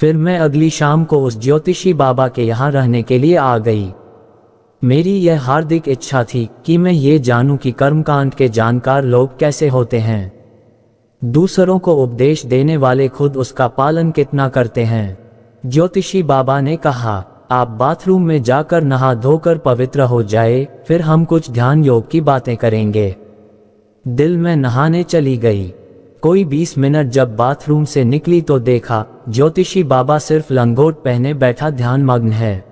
फिर मैं अगली शाम को उस ज्योतिषी बाबा के यहाँ रहने के लिए आ गई। मेरी यह हार्दिक इच्छा थी कि मैं ये जानूं कि कर्मकांड के जानकार लोग कैसे होते हैं, दूसरों को उपदेश देने वाले खुद उसका पालन कितना करते हैं। ज्योतिषी बाबा ने कहा, आप बाथरूम में जाकर नहा धोकर पवित्र हो जाए, फिर हम कुछ ध्यान योग की बातें करेंगे। दिल में नहाने चली गई। कोई 20 मिनट जब बाथरूम से निकली तो देखा ज्योतिषी बाबा सिर्फ लंगोट पहने बैठा ध्यान मग्न है।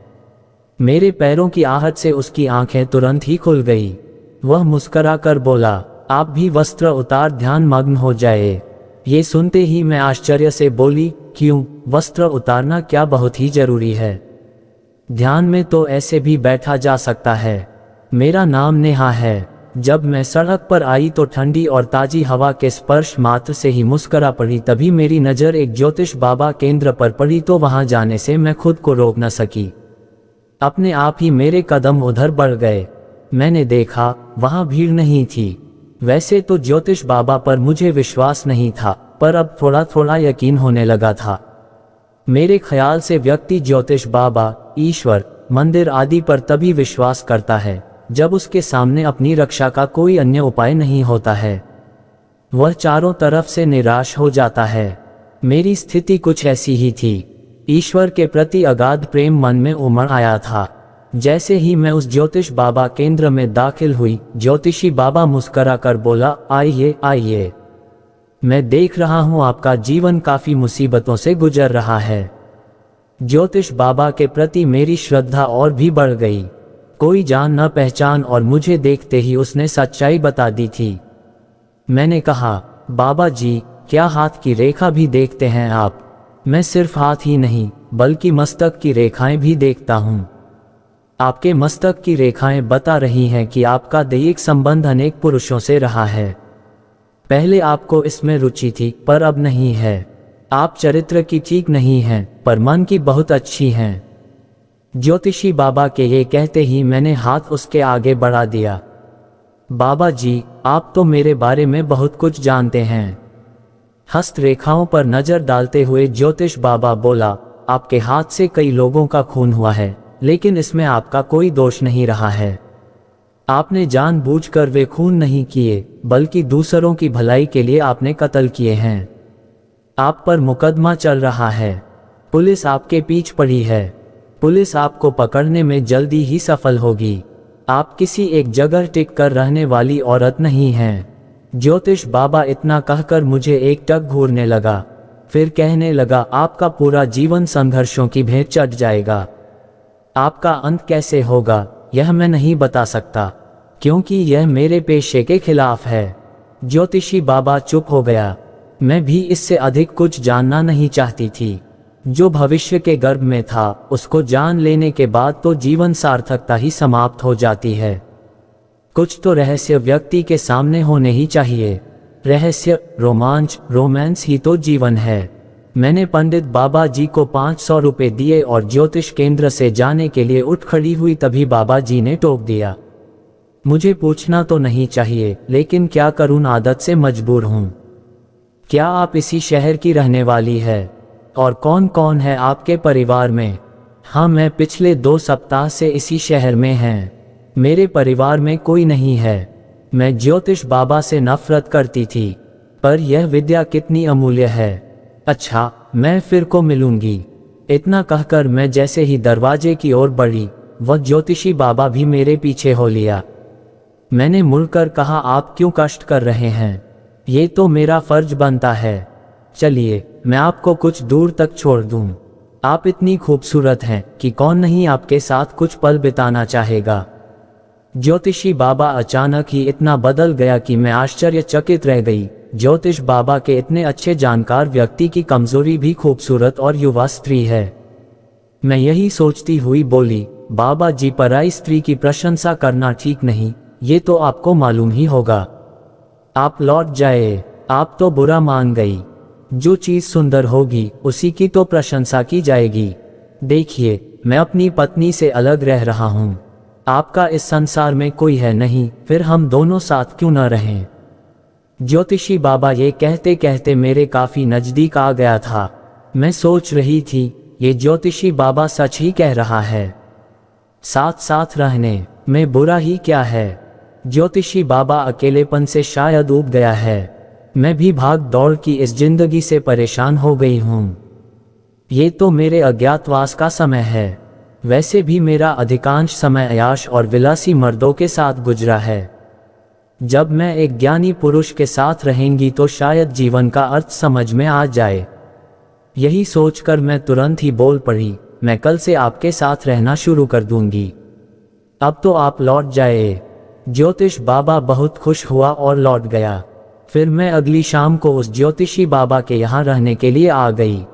मेरे पैरों की आहट से उसकी आंखें तुरंत ही खुल गई। वह मुस्करा कर बोला, आप भी वस्त्र उतार ध्यान मग्न हो जाए। ये सुनते ही मैं आश्चर्य से बोली, क्यों, वस्त्र उतारना क्या बहुत ही जरूरी है? ध्यान में तो ऐसे भी बैठा जा सकता है। मेरा नाम नेहा है। जब मैं सड़क पर आई तो ठंडी और ताजी हवा के स्पर्श मात्र से ही मुस्करा पड़ी। तभी मेरी नज़र एक ज्योतिष बाबा केंद्र पर पड़ी तो वहां जाने से मैं खुद को रोक न सकी। अपने आप ही मेरे कदम उधर बढ़ गए। मैंने देखा वहां भीड़ नहीं थी। वैसे तो ज्योतिष बाबा पर मुझे विश्वास नहीं था, पर अब थोड़ा थोड़ा यकीन होने लगा था। मेरे ख्याल से व्यक्ति ज्योतिष बाबा, ईश्वर, मंदिर आदि पर तभी विश्वास करता है जब उसके सामने अपनी रक्षा का कोई अन्य उपाय नहीं होता है। वह चारों तरफ से निराश हो जाता है। मेरी स्थिति कुछ ऐसी ही थी। ईश्वर के प्रति अगाध प्रेम मन में उमड़ आया था। जैसे ही मैं उस ज्योतिष बाबा केंद्र में दाखिल हुई, ज्योतिषी बाबा मुस्करा कर बोला, आइए आइए, मैं देख रहा हूं आपका जीवन काफी मुसीबतों से गुजर रहा है। ज्योतिष बाबा के प्रति मेरी श्रद्धा और भी बढ़ गई। कोई जान न पहचान और मुझे देखते ही उसने सच्चाई बता दी थी। मैंने कहा, बाबा जी, क्या हाथ की रेखा भी देखते हैं आप? मैं सिर्फ हाथ ही नहीं बल्कि मस्तक की रेखाएं भी देखता हूँ। आपके मस्तक की रेखाएं बता रही हैं कि आपका दैहिक संबंध अनेक पुरुषों से रहा है। पहले आपको इसमें रुचि थी पर अब नहीं है। आप चरित्र की ठीक नहीं हैं पर मन की बहुत अच्छी हैं। ज्योतिषी बाबा के ये कहते ही मैंने हाथ उसके आगे बढ़ा दिया। बाबा जी, आप तो मेरे बारे में बहुत कुछ जानते हैं। हस्त रेखाओं पर नजर डालते हुए ज्योतिष बाबा बोला, आपके हाथ से कई लोगों का खून हुआ है, लेकिन इसमें आपका कोई दोष नहीं रहा है। आपने जानबूझकर वे खून नहीं किए, बल्कि दूसरों की भलाई के लिए आपने कत्ल किए हैं। आप पर मुकदमा चल रहा है। पुलिस आपके पीछे पड़ी है। पुलिस आपको पकड़ने में जल्दी ही सफल होगी। आप किसी एक जगह टिक कर रहने वाली औरत नहीं हैं। ज्योतिष बाबा इतना कहकर मुझे एकटक घूरने लगा। फिर कहने लगा, आपका पूरा जीवन संघर्षों की भेंट चढ़ जाएगा। आपका अंत कैसे होगा यह मैं नहीं बता सकता, क्योंकि यह मेरे पेशे के खिलाफ है। ज्योतिषी बाबा चुप हो गया। मैं भी इससे अधिक कुछ जानना नहीं चाहती थी। जो भविष्य के गर्भ में था उसको जान लेने के बाद तो जीवन सार्थकता ही समाप्त हो जाती है। कुछ तो रहस्य व्यक्ति के सामने होने ही चाहिए। रहस्य, रोमांच, रोमांस ही तो जीवन है। मैंने पंडित बाबा जी को 500 रुपए दिए और ज्योतिष केंद्र से जाने के लिए उठ खड़ी हुई, तभी बाबा जी ने टोक दिया। मुझे पूछना तो नहीं चाहिए, लेकिन क्या करूं, आदत से मजबूर हूं। क्या आप इसी शहर की रहने वाली है? और कौन कौन है आपके परिवार में? हाँ, मैं पिछले 2 सप्ताह से इसी शहर में हैं। मेरे परिवार में कोई नहीं है। मैं ज्योतिष बाबा से नफरत करती थी, पर यह विद्या कितनी अमूल्य है। अच्छा, मैं फिर को मिलूंगी। इतना कहकर मैं जैसे ही दरवाजे की ओर बढ़ी, वह ज्योतिषी बाबा भी मेरे पीछे हो लिया। मैंने मुड़कर कहा, आप क्यों कष्ट कर रहे हैं? ये तो मेरा फर्ज बनता है। चलिए, मैं आपको कुछ दूर तक छोड़ दूं। आप इतनी खूबसूरत हैं कि कौन नहीं आपके साथ कुछ पल बिताना चाहेगा। ज्योतिषी बाबा अचानक ही इतना बदल गया कि मैं आश्चर्यचकित रह गई। ज्योतिष बाबा के इतने अच्छे जानकार व्यक्ति की कमजोरी भी खूबसूरत और युवा स्त्री है। मैं यही सोचती हुई बोली, बाबा जी, पराई स्त्री की प्रशंसा करना ठीक नहीं, ये तो आपको मालूम ही होगा। आप लौट जाए। आप तो बुरा मान गई। जो चीज सुंदर होगी उसी की तो प्रशंसा की जाएगी। देखिए, मैं अपनी पत्नी से अलग रह रहा हूँ। आपका इस संसार में कोई है नहीं, फिर हम दोनों साथ क्यों न रहें? ज्योतिषी बाबा ये कहते कहते मेरे काफी नजदीक आ गया था। मैं सोच रही थी, ये ज्योतिषी बाबा सच ही कह रहा है। साथ साथ रहने में बुरा ही क्या है। ज्योतिषी बाबा अकेलेपन से शायद ऊब गया है। मैं भी भाग दौड़ की इस जिंदगी से परेशान हो गई हूँ। ये तो मेरे अज्ञातवास का समय है। वैसे भी मेरा अधिकांश समय अयाश और विलासी मर्दों के साथ गुजरा है। जब मैं एक ज्ञानी पुरुष के साथ रहेंगी तो शायद जीवन का अर्थ समझ में आ जाए। यही सोचकर मैं तुरंत ही बोल पड़ी, मैं कल से आपके साथ रहना शुरू कर दूंगी। अब तो आप लौट जाए। ज्योतिष बाबा बहुत खुश हुआ और लौट गया। फिर मैं अगली शाम को उस ज्योतिषी बाबा के यहाँ रहने के लिए आ गई।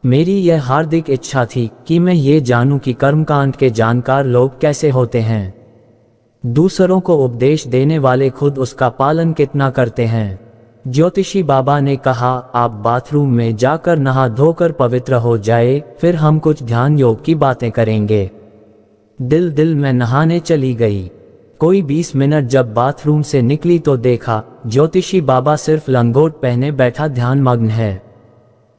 मेरी यह हार्दिक इच्छा थी कि मैं ये जानूं कि कर्मकांड के जानकार लोग कैसे होते हैं। दूसरों को उपदेश देने वाले खुद उसका पालन कितना करते हैं। ज्योतिषी बाबा ने कहा, आप बाथरूम में जाकर नहा धोकर पवित्र हो जाए, फिर हम कुछ ध्यान योग की बातें करेंगे। दिल में नहाने चली गई। कोई 20 मिनट जब बाथरूम से निकली तो देखा ज्योतिषी बाबा सिर्फ लंगोट पहने बैठा ध्यान मग्न है।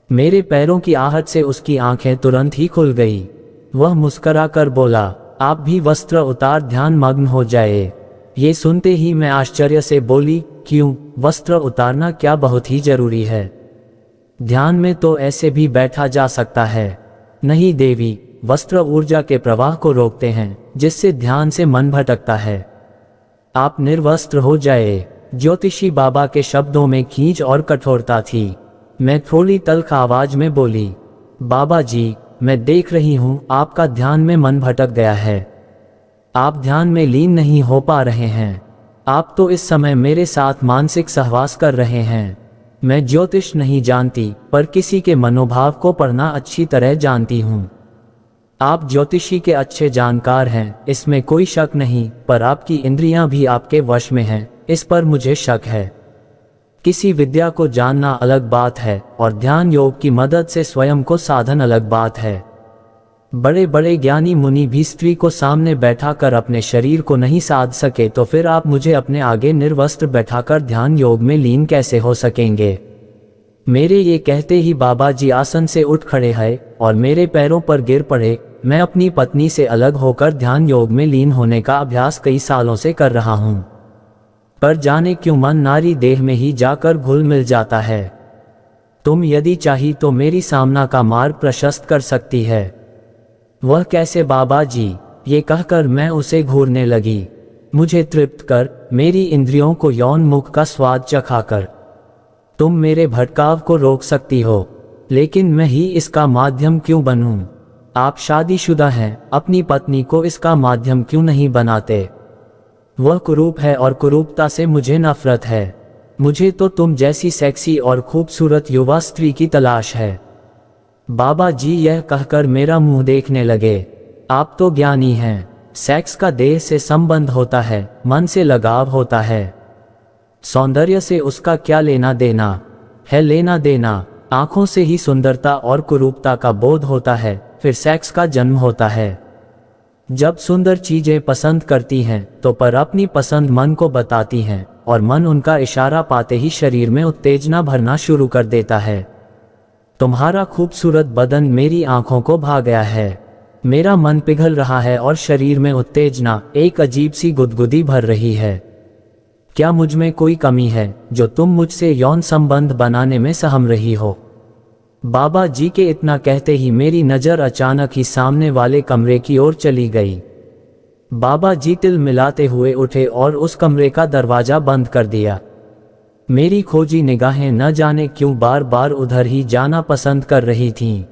मेरे पैरों की आहट से उसकी आंखें तुरंत ही खुल गई। वह मुस्करा कर बोला, आप भी वस्त्र उतार ध्यान मग्न हो जाए। ये सुनते ही मैं आश्चर्य से बोली, क्यों, वस्त्र उतारना क्या बहुत ही जरूरी है? ध्यान में तो ऐसे भी बैठा जा सकता है। नहीं देवी, वस्त्र ऊर्जा के प्रवाह को रोकते हैं, जिससे ध्यान से मन भटकता है। आप निर्वस्त्र हो जाए। ज्योतिषी बाबा के शब्दों में खींच और कठोरता थी। मैं थोड़ी तल्ख आवाज में बोली, बाबा जी, मैं देख रही हूँ आपका ध्यान में मन भटक गया है। आप ध्यान में लीन नहीं हो पा रहे हैं। आप तो इस समय मेरे साथ मानसिक सहवास कर रहे हैं। मैं ज्योतिष नहीं जानती, पर किसी के मनोभाव को पढ़ना अच्छी तरह जानती हूँ। आप ज्योतिषी के अच्छे जानकार हैं, इसमें कोई शक नहीं, पर आपकी इंद्रियां भी आपके वश में हैं, इस पर मुझे शक है। किसी विद्या को जानना अलग बात है और ध्यान योग की मदद से स्वयं को साधन अलग बात है। बड़े बड़े ज्ञानी मुनि भी स्त्री को सामने बैठाकर अपने शरीर को नहीं साध सके, तो फिर आप मुझे अपने आगे निर्वस्त्र बैठाकर ध्यान योग में लीन कैसे हो सकेंगे? मेरे ये कहते ही बाबा जी आसन से उठ खड़े हैं और मेरे पैरों पर गिर पड़े। मैं अपनी पत्नी से अलग होकर ध्यान योग में लीन होने का अभ्यास कई सालों से कर रहा हूँ, पर जाने क्यों मन नारी देह में ही जाकर घुल मिल जाता है। तुम यदि चाही तो मेरी सामना का मार्ग प्रशस्त कर सकती है। वह कैसे बाबा जी? ये कहकर मैं उसे घूरने लगी। मुझे तृप्त कर, मेरी इंद्रियों को यौन मुख का स्वाद चखाकर। तुम मेरे भटकाव को रोक सकती हो, लेकिन मैं ही इसका माध्यम क्यों बनूं? आप शादीशुदा हैं, अपनी पत्नी को इसका माध्यम क्यों नहीं बनाते? वह कुरूप है और कुरूपता से मुझे नफरत है। मुझे तो तुम जैसी सेक्सी और खूबसूरत युवा स्त्री की तलाश है। बाबा जी यह कहकर मेरा मुंह देखने लगे। आप तो ज्ञानी हैं। सेक्स का देह से संबंध होता है, मन से लगाव होता है। सौंदर्य से उसका क्या लेना देना है? लेना देना आंखों से ही सुंदरता और कुरूपता का बोध होता है, फिर सेक्स का जन्म होता है। जब सुंदर चीजें पसंद करती हैं तो पर अपनी पसंद मन को बताती हैं और मन उनका इशारा पाते ही शरीर में उत्तेजना भरना शुरू कर देता है। तुम्हारा खूबसूरत बदन मेरी आंखों को भा गया है। मेरा मन पिघल रहा है और शरीर में उत्तेजना, एक अजीब सी गुदगुदी भर रही है। क्या मुझ में कोई कमी है जो तुम मुझसे यौन संबंध बनाने में सहम रही हो? बाबा जी के इतना कहते ही मेरी नजर अचानक ही सामने वाले कमरे की ओर चली गई। बाबा जी तिल मिलाते हुए उठे और उस कमरे का दरवाजा बंद कर दिया। मेरी खोजी निगाहें न जाने क्यों बार बार उधर ही जाना पसंद कर रही थीं।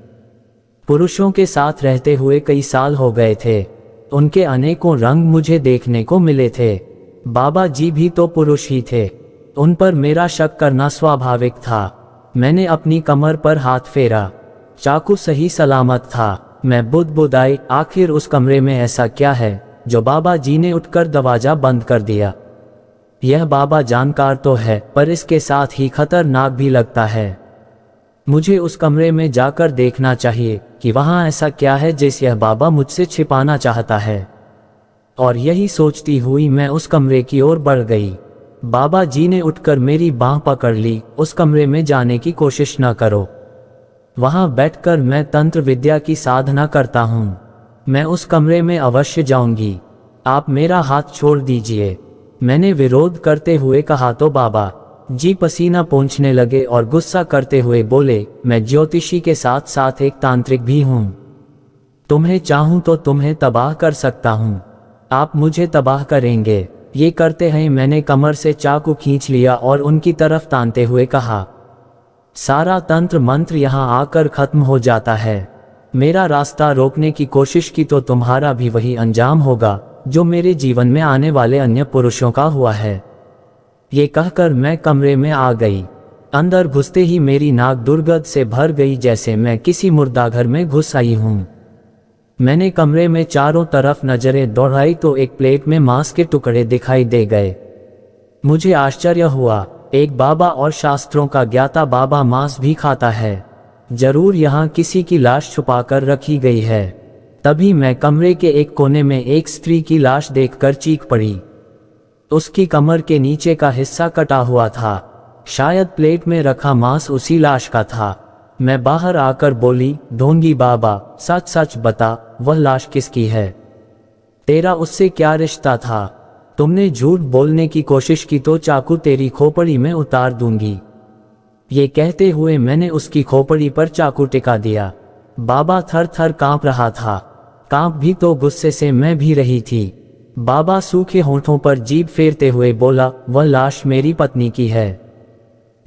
पुरुषों के साथ रहते हुए कई साल हो गए थे। उनके अनेकों रंग मुझे देखने को मिले थे। बाबा जी भी तो पुरुष ही थे। उन पर मेरा शक करना स्वाभाविक था। मैंने अपनी कमर पर हाथ फेरा। चाकू सही सलामत था। मैं बुदबुदाई, आखिर उस कमरे में ऐसा क्या है जो बाबा जी ने उठकर दरवाजा बंद कर दिया? यह बाबा जानकार तो है, पर इसके साथ ही खतरनाक भी लगता है। मुझे उस कमरे में जाकर देखना चाहिए कि वहां ऐसा क्या है जिसे यह बाबा मुझसे छिपाना चाहता है। और यही सोचती हुई मैं उस कमरे की ओर बढ़ गई। बाबा जी ने उठकर मेरी बांह पकड़ ली। उस कमरे में जाने की कोशिश न करो। वहाँ बैठकर मैं तंत्र विद्या की साधना करता हूँ। मैं उस कमरे में अवश्य जाऊंगी। आप मेरा हाथ छोड़ दीजिए। मैंने विरोध करते हुए कहा तो बाबा जी पसीना पोंछने लगे और गुस्सा करते हुए बोले, मैं ज्योतिषी के साथ साथ एक तांत्रिक भी हूँ। तुम्हें चाहूँ तो तुम्हें तबाह कर सकता हूँ। आप मुझे तबाह करेंगे। ये करते हैं मैंने कमर से चाकू खींच लिया और उनकी तरफ तानते हुए कहा, सारा तंत्र मंत्र यहाँ आकर खत्म हो जाता है। मेरा रास्ता रोकने की कोशिश की तो तुम्हारा भी वही अंजाम होगा जो मेरे जीवन में आने वाले अन्य पुरुषों का हुआ है। ये कहकर मैं कमरे में आ गई। अंदर घुसते ही मेरी नाक दुर्गंध से भर गई, जैसे मैं किसी मुर्दाघर में घुस आई हूँ। मैंने कमरे में चारों तरफ नजरें दौड़ाई तो एक प्लेट में मांस के टुकड़े दिखाई दे गए। मुझे आश्चर्य हुआ, एक बाबा और शास्त्रों का ज्ञाता बाबा मांस भी खाता है। जरूर यहाँ किसी की लाश छुपाकर रखी गई है। तभी मैं कमरे के एक कोने में एक स्त्री की लाश देखकर चीख पड़ी। उसकी कमर के नीचे का हिस्सा कटा हुआ था। शायद प्लेट में रखा मांस उसी लाश का था। मैं बाहर आकर बोली, ढोंगी बाबा सच सच बता, वह लाश किसकी है? तेरा उससे क्या रिश्ता था? तुमने झूठ बोलने की कोशिश की तो चाकू तेरी खोपड़ी में उतार दूंगी। ये कहते हुए मैंने उसकी खोपड़ी पर चाकू टिका दिया। बाबा थर थर कांप रहा था। कांप भी तो गुस्से से मैं भी रही थी। बाबा सूखे होंठों पर जीभ फेरते हुए बोला, वह लाश मेरी पत्नी की है।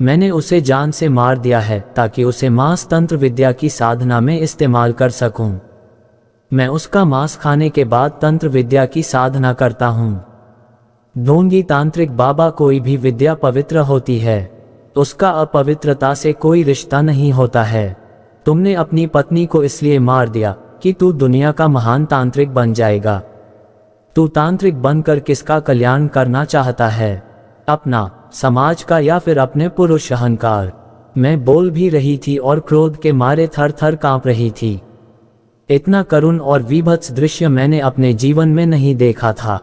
मैंने उसे जान से मार दिया है ताकि उसे मांस तंत्र विद्या की साधना में इस्तेमाल कर सकूं। मैं उसका मांस खाने के बाद तंत्र विद्या की साधना करता हूं। ढोंगी तांत्रिक बाबा, कोई भी विद्या पवित्र होती है, उसका अपवित्रता से कोई रिश्ता नहीं होता है। तुमने अपनी पत्नी को इसलिए मार दिया कि तू दुनिया का महान तांत्रिक बन जाएगा। तू तांत्रिक बनकर किसका कल्याण करना चाहता है? अपना, समाज का, या फिर अपने पुरुष अहंकार? मैं बोल भी रही थी और क्रोध के मारे थर थर कांप रही थी। इतना करुण और विभत्स दृश्य मैंने अपने जीवन में नहीं देखा था।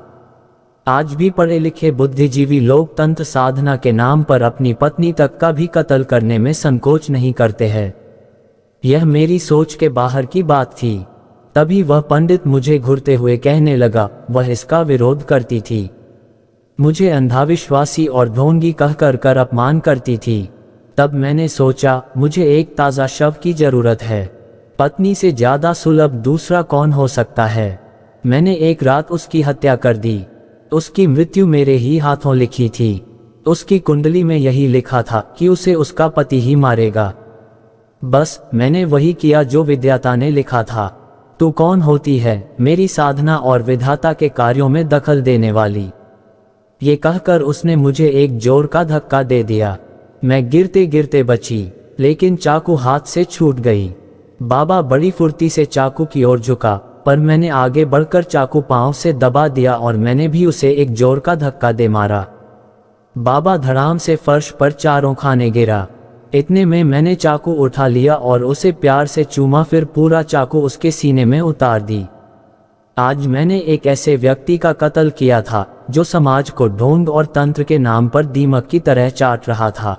आज भी पढ़े लिखे बुद्धिजीवी लोग तंत्र साधना के नाम पर अपनी पत्नी तक का भी कत्ल करने में संकोच नहीं करते हैं। यह मेरी सोच के बाहर की बात थी। तभी वह पंडित मुझे घूरते हुए कहने लगा, वह इसका विरोध करती थी, मुझे अंधाविश्वासी और ढोंगी कहकर कर अपमान करती थी। तब मैंने सोचा, मुझे एक ताज़ा शव की जरूरत है। पत्नी से ज्यादा सुलभ दूसरा कौन हो सकता है? मैंने एक रात उसकी हत्या कर दी। उसकी मृत्यु मेरे ही हाथों लिखी थी। उसकी कुंडली में यही लिखा था कि उसे उसका पति ही मारेगा। बस मैंने वही किया जो विधाता ने लिखा था। तू कौन होती है मेरी साधना और विधाता के कार्यों में दखल देने वाली? ये कहकर उसने मुझे एक जोर का धक्का दे दिया। मैं गिरते गिरते बची, लेकिन चाकू हाथ से छूट गई। बाबा बड़ी फुर्ती से चाकू की ओर झुका, पर मैंने आगे बढ़कर चाकू पांव से दबा दिया और मैंने भी उसे एक जोर का धक्का दे मारा। बाबा धड़ाम से फर्श पर चारों खाने गिरा। इतने में मैंने चाकू उठा लिया और उसे प्यार से चूमा, फिर पूरा चाकू उसके सीने में उतार दी। आज मैंने एक ऐसे व्यक्ति का कत्ल किया था जो समाज को ढोंग और तंत्र के नाम पर दीमक की तरह चाट रहा था।